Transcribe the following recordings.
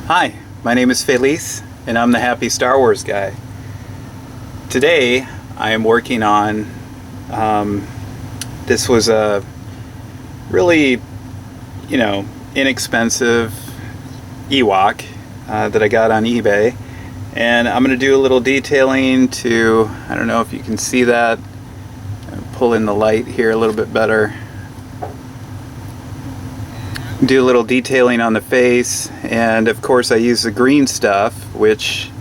Hi, my name is Felice, and I'm the Happy Star Wars Guy. Today, I am working on, this was a really, inexpensive Ewok that I got on eBay. And I'm going to do a little detailing to, I don't know if you can see that, pull in the light here a little bit better. Do a little detailing on the face, and of course I use the green stuff, which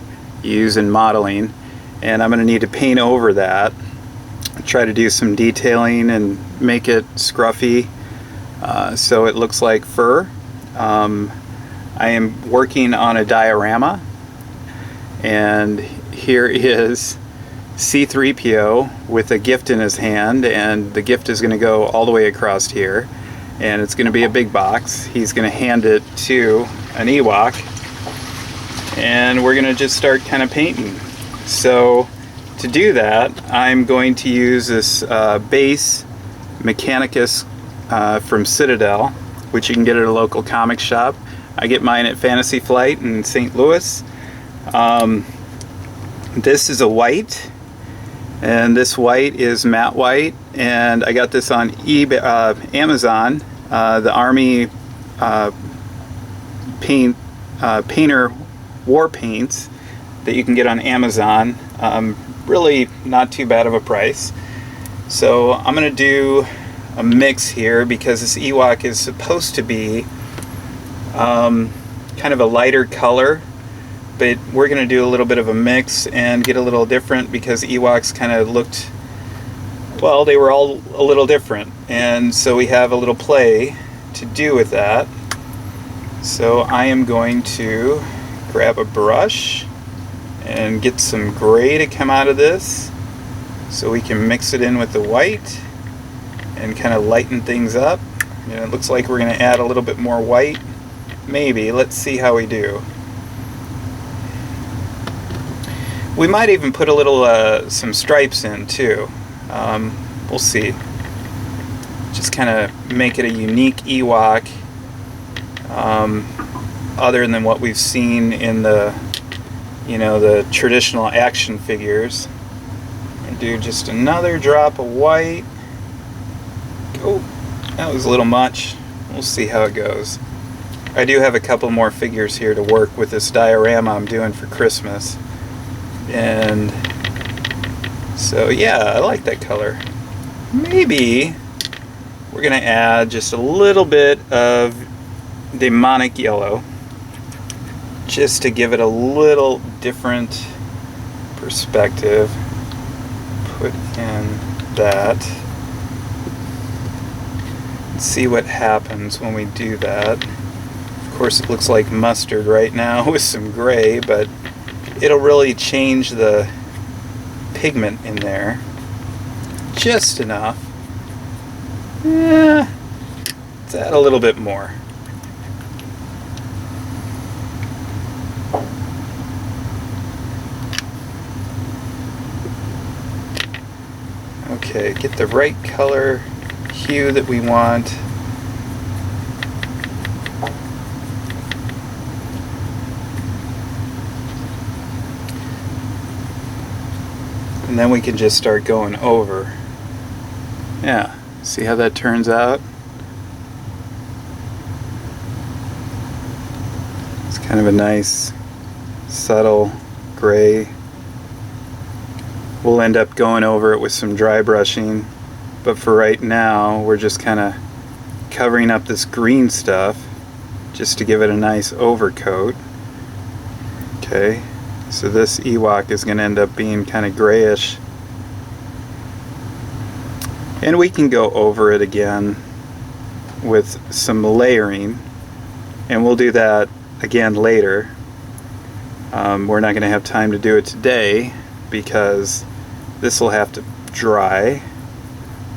you use in modeling, and I'm going to need to paint over that. Try to do some detailing and make it scruffy so it looks like fur. I am working on a diorama, and here is C-3PO with a gift in his hand, and the gift is going to go all the way across here. And it's going to be a big box. He's going to hand it to an Ewok, and we're going to just start kind of painting. So to do that, I'm going to use this base Mechanicus from Citadel, which you can get at a local comic shop. I get mine at Fantasy Flight in St. Louis. This is a white, and this white is matte white, and I got this on eBay, Amazon, the Army painter war paints that you can get on Amazon. Really not too bad of a price. So I'm going to do a mix here because this Ewok is supposed to be kind of a lighter color, but we're going to do a little bit of a mix and get a little different because Ewoks kind of looked, well, they were all a little different, and so we have a little play to do with that. So I am going to grab a brush and get some gray to come out of this so we can mix it in with the white and kind of lighten things up. And it looks like we're going to add a little bit more white, maybe. Let's see how we do. We might even put a little some stripes in too. We'll see. Just kind of make it a unique Ewok, other than what we've seen in the, the traditional action figures. And do just another drop of white. Oh, that was a little much. We'll see how it goes. I do have a couple more figures here to work with this diorama I'm doing for Christmas. And so yeah, I like that color. Maybe we're going to add just a little bit of demonic yellow just to give it a little different perspective. Put in that. Let's see what happens when we do that. Of course, it looks like mustard right now with some gray, but it'll really change the pigment in there just enough. Yeah, let's add a little bit more. Okay, get the right color hue that we want. And then we can just start going over. Yeah, see how that turns out? It's kind of a nice, subtle gray. We'll end up going over it with some dry brushing, but for right now, we're just kind of covering up this green stuff just to give it a nice overcoat. Okay. So this Ewok is going to end up being kind of grayish. And we can go over it again with some layering. And we'll do that again later. We're not going to have time to do it today because this will have to dry.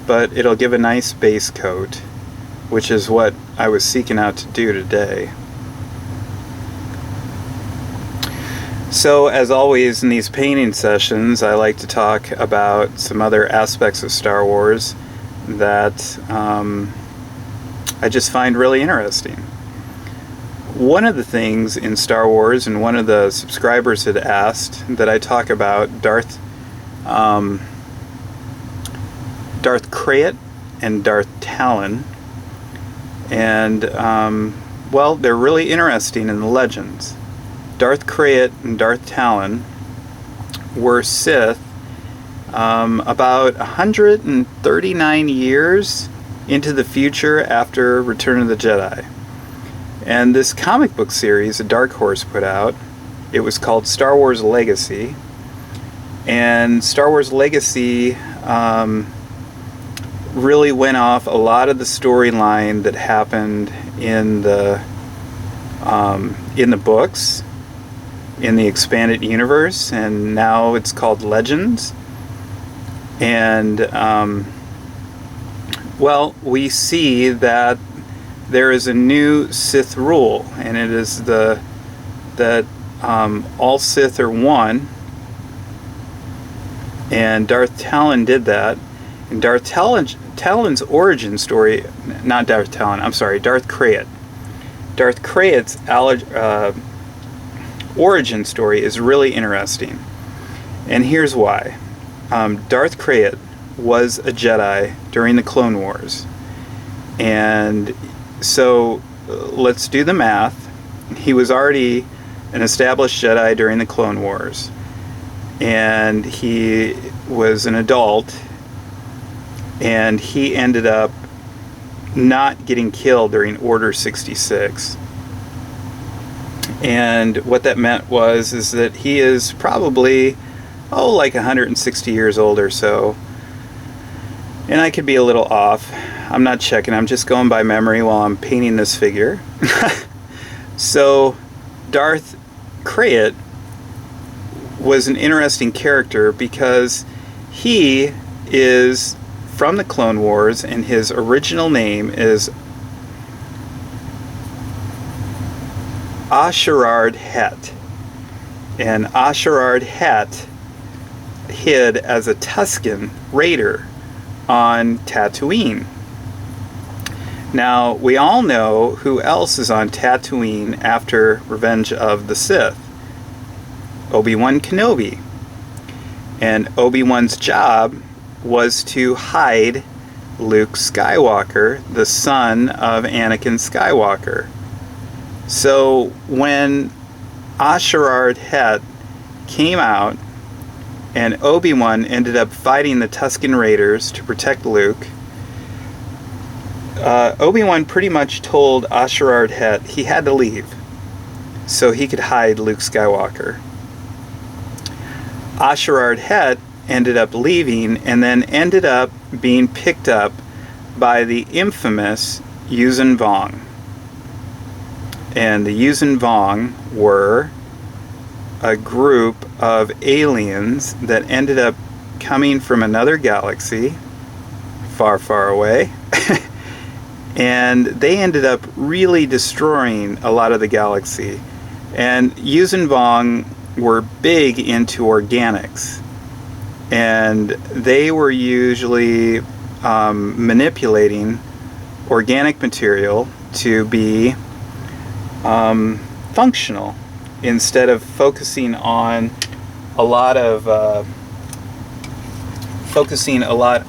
But it'll give a nice base coat, which is what I was seeking out to do today. So, as always in these painting sessions, I like to talk about some other aspects of Star Wars that I just find really interesting. One of the things in Star Wars, and one of the subscribers had asked that I talk about Darth Krayt and Darth Talon, and well, they're really interesting in the legends. Darth Krayt and Darth Talon were Sith about 139 years into the future after Return of the Jedi. And this comic book series that Dark Horse put out, it was called Star Wars Legacy. And Star Wars Legacy really went off a lot of the storyline that happened in the books, in the expanded universe, and now it's called Legends. And well, we see that there is a new Sith rule, and it is that all Sith are one, and Darth Talon did that. And Darth Talon's origin story, not Darth Talon, I'm sorry, Darth Krayt. Darth Krayt's origin story is really interesting, and here's why. Darth Krayt was a Jedi during the Clone Wars, and so let's do the math. He was already an established Jedi during the Clone Wars, and he was an adult, and he ended up not getting killed during Order 66. And what that meant is that he is probably, like 160 years old or so. And I could be a little off. I'm not checking. I'm just going by memory while I'm painting this figure. So Darth Krayt was an interesting character because he is from the Clone Wars, and his original name is Asherard Het. And Asherard Het hid as a Tusken Raider on Tatooine. Now, we all know who else is on Tatooine after Revenge of the Sith. Obi-Wan Kenobi. And Obi-Wan's job was to hide Luke Skywalker, the son of Anakin Skywalker. So when Asherard Het came out and Obi-Wan ended up fighting the Tusken Raiders to protect Luke, Obi-Wan pretty much told Asherard Het he had to leave so he could hide Luke Skywalker. Asherard Het ended up leaving and then ended up being picked up by the infamous Yuuzhan Vong. And the Yuuzhan Vong were a group of aliens that ended up coming from another galaxy far, far away. And they ended up really destroying a lot of the galaxy. And Yuuzhan Vong were big into organics. And they were usually manipulating organic material to be functional, instead of focusing on a lot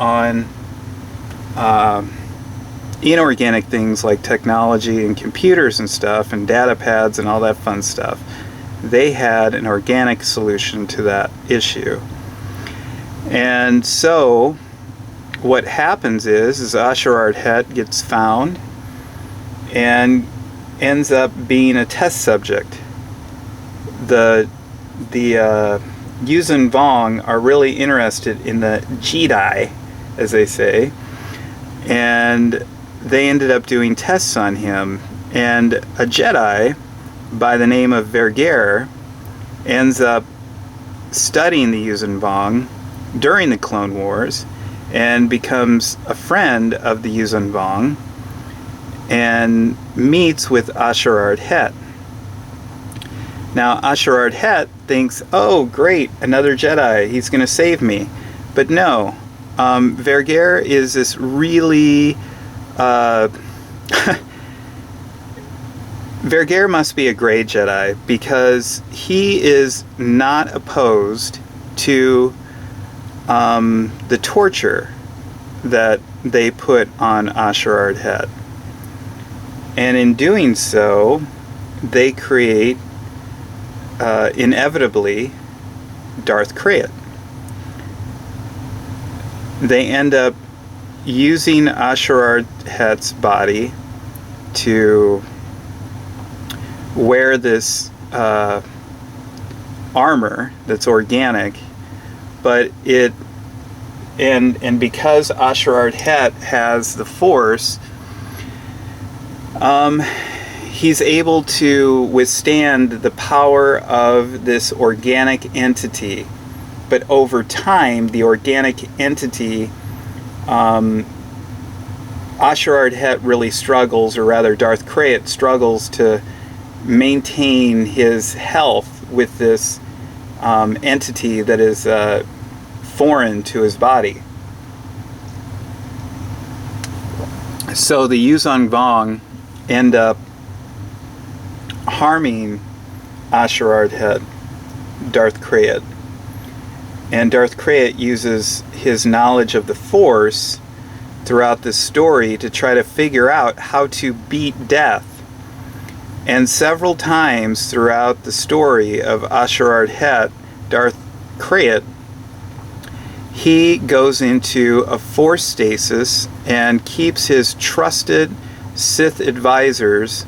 on inorganic things like technology and computers and stuff and data pads and all that fun stuff. They had an organic solution to that issue. And so what happens is Asherard Het gets found and ends up being a test subject. The Yuuzhan Vong are really interested in the Jedi, as they say, and they ended up doing tests on him. And a Jedi by the name of Vergere ends up studying the Yuuzhan Vong during the Clone Wars and becomes a friend of the Yuuzhan Vong and meets with Asherard Het. Now Asherard Het thinks, oh great, another Jedi, he's going to save me. But no, Vergere is this really Vergere must be a gray Jedi because he is not opposed to the torture that they put on Asher Ardhett. And in doing so, they create, inevitably, Darth Krayt. They end up using Asher Ardhett's body to wear this armor that's organic, but and because Asher Ardhett has the Force, he's able to withstand the power of this organic entity. But over time, the organic entity, Asher Ardhett really struggles, or rather Darth Krayt struggles to maintain his health with this entity that is foreign to his body. So the Yuuzhan Vong end up harming Asher Ardhett, Darth Krayt. And Darth Krayt uses his knowledge of the Force throughout this story to try to figure out how to beat death. And several times throughout the story of Asher Ardhett, Darth Krayt, he goes into a Force stasis and keeps his trusted Sith advisors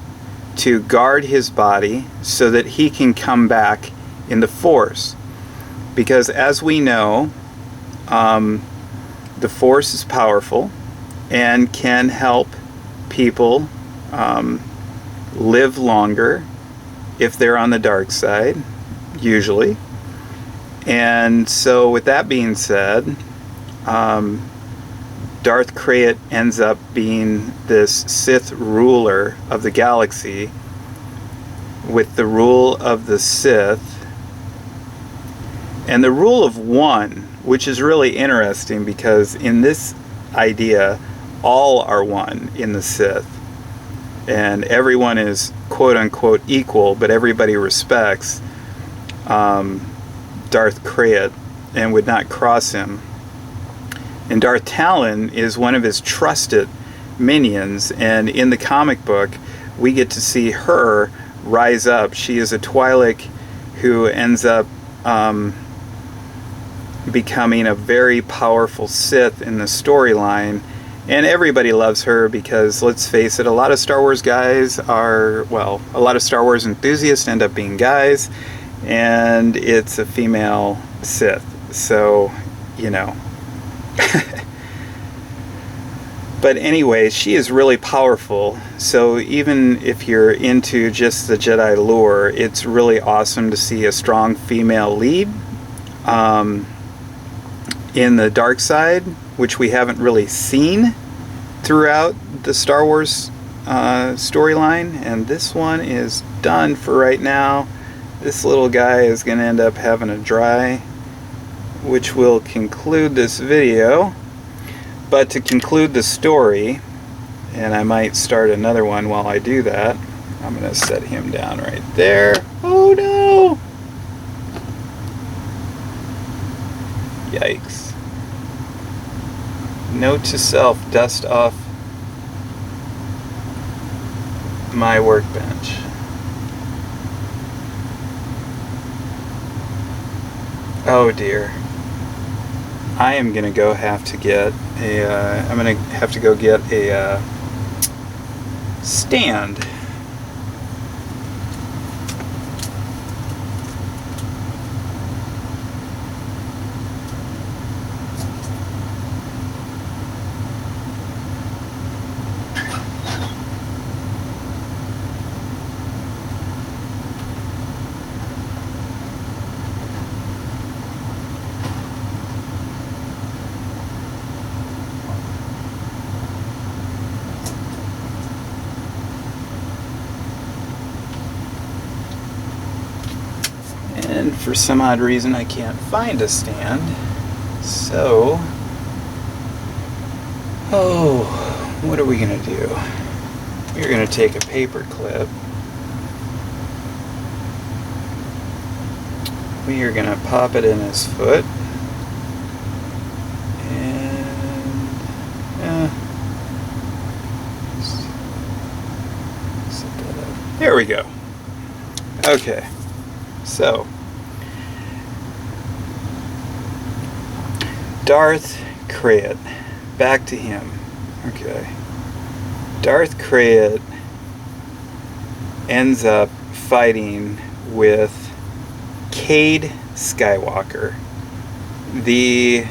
to guard his body so that he can come back in the Force. Because as we know, the Force is powerful and can help people live longer if they're on the dark side, usually. And so with that being said, Darth Krayt ends up being this Sith ruler of the galaxy with the rule of the Sith and the rule of one, which is really interesting because in this idea, all are one in the Sith. And everyone is quote-unquote equal, but everybody respects Darth Krayt and would not cross him. And Darth Talon is one of his trusted minions, and in the comic book, we get to see her rise up. She is a Twi'lek who ends up becoming a very powerful Sith in the storyline. And everybody loves her because, let's face it, a lot of Star Wars guys are, well, a lot of Star Wars enthusiasts end up being guys, and it's a female Sith. So, you know. But anyway, she is really powerful. So even if you're into just the Jedi lore, it's really awesome to see a strong female lead in the dark side, which we haven't really seen throughout the Star Wars storyline. And this one is done for right now. This little guy is going to end up having a dry, which will conclude this video. But to conclude the story, and I might start another one while I do that, I'm going to set him down right there. Oh no! Yikes. Note to self, dust off my workbench. Oh dear. I am gonna go have to get a, I'm gonna have to go get a stand. And for some odd reason I can't find a stand. So, what are we gonna do? We're gonna take a paper clip we are going to pop it in his foot. And set that up. There we go. Okay, so Darth Krayt, back to him. Okay, Darth Krayt ends up fighting with Cade Skywalker, the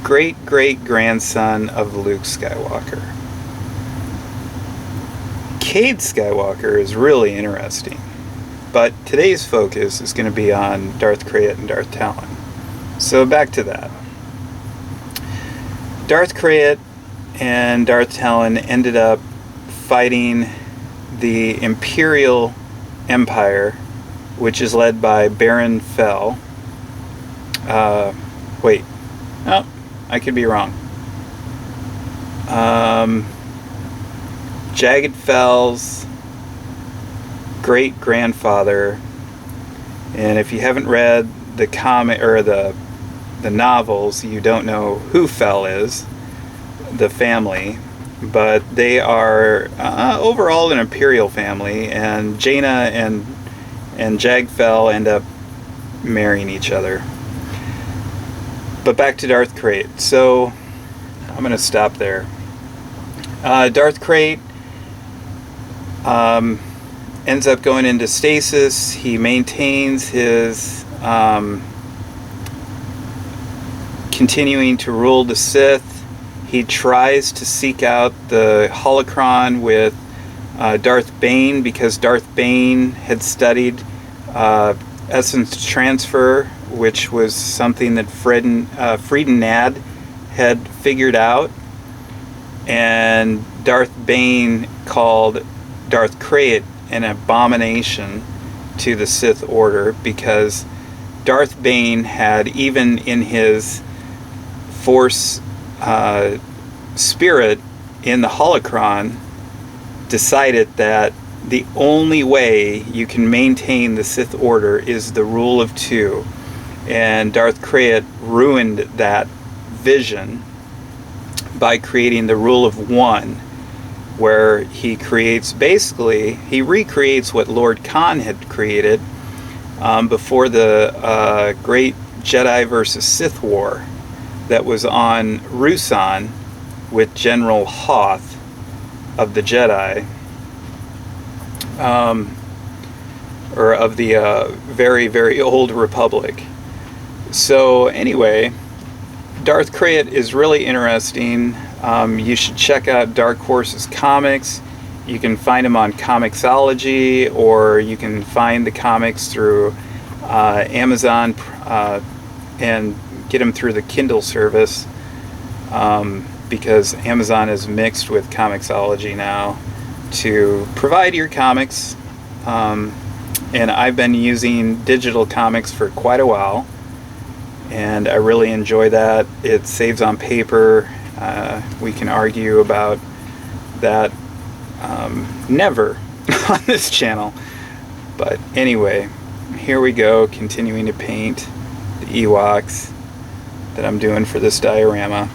great-great-grandson of Luke Skywalker. Cade Skywalker is really interesting, but today's focus is going to be on Darth Krayt and Darth Talon. So back to that. Darth Krayt and Darth Talon ended up fighting the Imperial Empire, which is led by Baron Fell. Wait. Oh, I could be wrong. Jagged Fell's great-grandfather. And if you haven't read the comic or the novels, you don't know who Fell is, the family. But they are overall an Imperial family, and Jaina and Jag Fell end up marrying each other. But back to Darth Krayt. So I'm going to stop there. Darth Krayt ends up going into stasis. He maintains his continuing to rule the Sith. He tries to seek out the holocron with Darth Bane, because Darth Bane had studied essence transfer, which was something that Frieden Nad had figured out. And Darth Bane called Darth Krayt an abomination to the Sith Order, because Darth Bane had, even in his Force spirit in the holocron, decided that the only way you can maintain the Sith Order is the rule of two. And Darth Krayt ruined that vision by creating the rule of one, where he creates, basically, he recreates what Lord Khan had created before the great Jedi versus Sith war that was on Ruusan with General Hoth of the Jedi, or of the very, very old Republic. So anyway, Darth Krayt is really interesting. You should check out Dark Horse's comics. You can find them on Comixology, or you can find the comics through Amazon and get them through the Kindle service, because Amazon is mixed with Comixology now to provide your comics. And I've been using digital comics for quite a while, and I really enjoy that. It saves on paper. We can argue about that never on this channel. But anyway, here we go, continuing to paint the Ewoks that I'm doing for this diorama.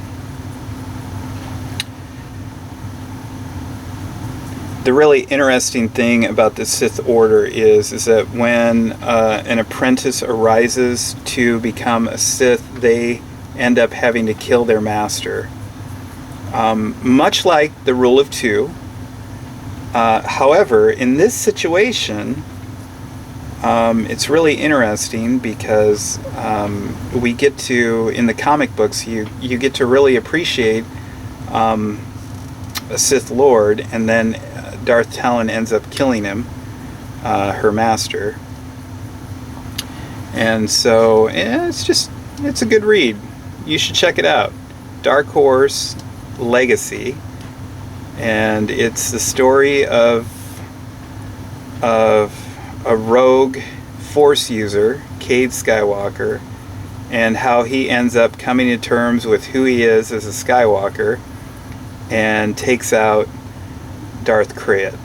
The really interesting thing about the Sith Order is that when an apprentice arises to become a Sith, they end up having to kill their master. Much like the rule of two. However, in this situation, it's really interesting because we get to, in the comic books, you get to really appreciate a Sith Lord, and then Darth Talon ends up killing him, her master. And so it's a good read. You should check it out. Dark Horse Legacy, and it's the story of a rogue Force user, Cade Skywalker, and how he ends up coming to terms with who he is as a Skywalker and takes out Darth Krayt.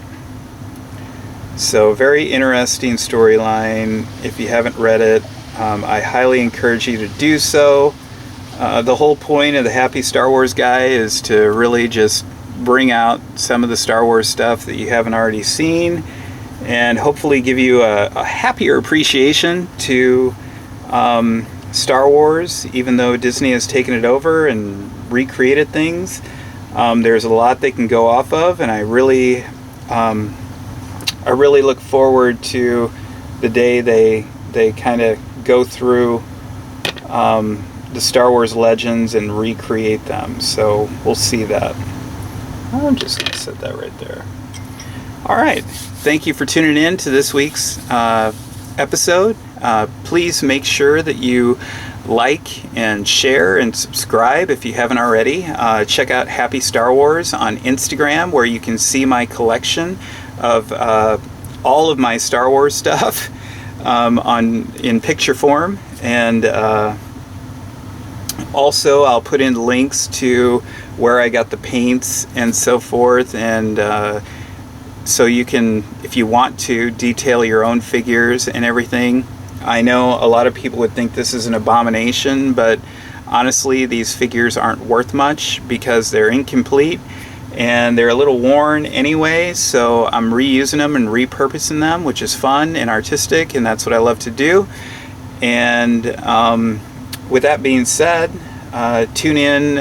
So very interesting storyline. If you haven't read it, I highly encourage you to do so. The whole point of the Happy Star Wars Guy is to really just bring out some of the Star Wars stuff that you haven't already seen, and hopefully give you a happier appreciation to Star Wars, even though Disney has taken it over and recreated things. There's a lot they can go off of, and I really look forward to the day they kind of go through the Star Wars legends and recreate them. So we'll see that. I'm just going to set that right there. All right. Thank you for tuning in to this week's episode. Please make sure that you like and share and subscribe if you haven't already. Check out Happy Star Wars on Instagram, where you can see my collection of all of my Star Wars stuff in picture form. And also I'll put in links to where I got the paints and so forth, and so you can, if you want to, detail your own figures and everything. I know a lot of people would think this is an abomination, but honestly these figures aren't worth much because they're incomplete and they're a little worn anyway, so I'm reusing them and repurposing them, which is fun and artistic, and that's what I love to do. And with that being said, tune in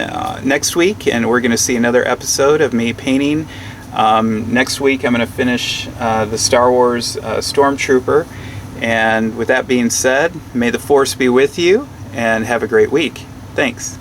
next week, and we're going to see another episode of me painting. Next week I'm going to finish the Star Wars Stormtrooper. And with that being said, may the Force be with you, and have a great week. Thanks.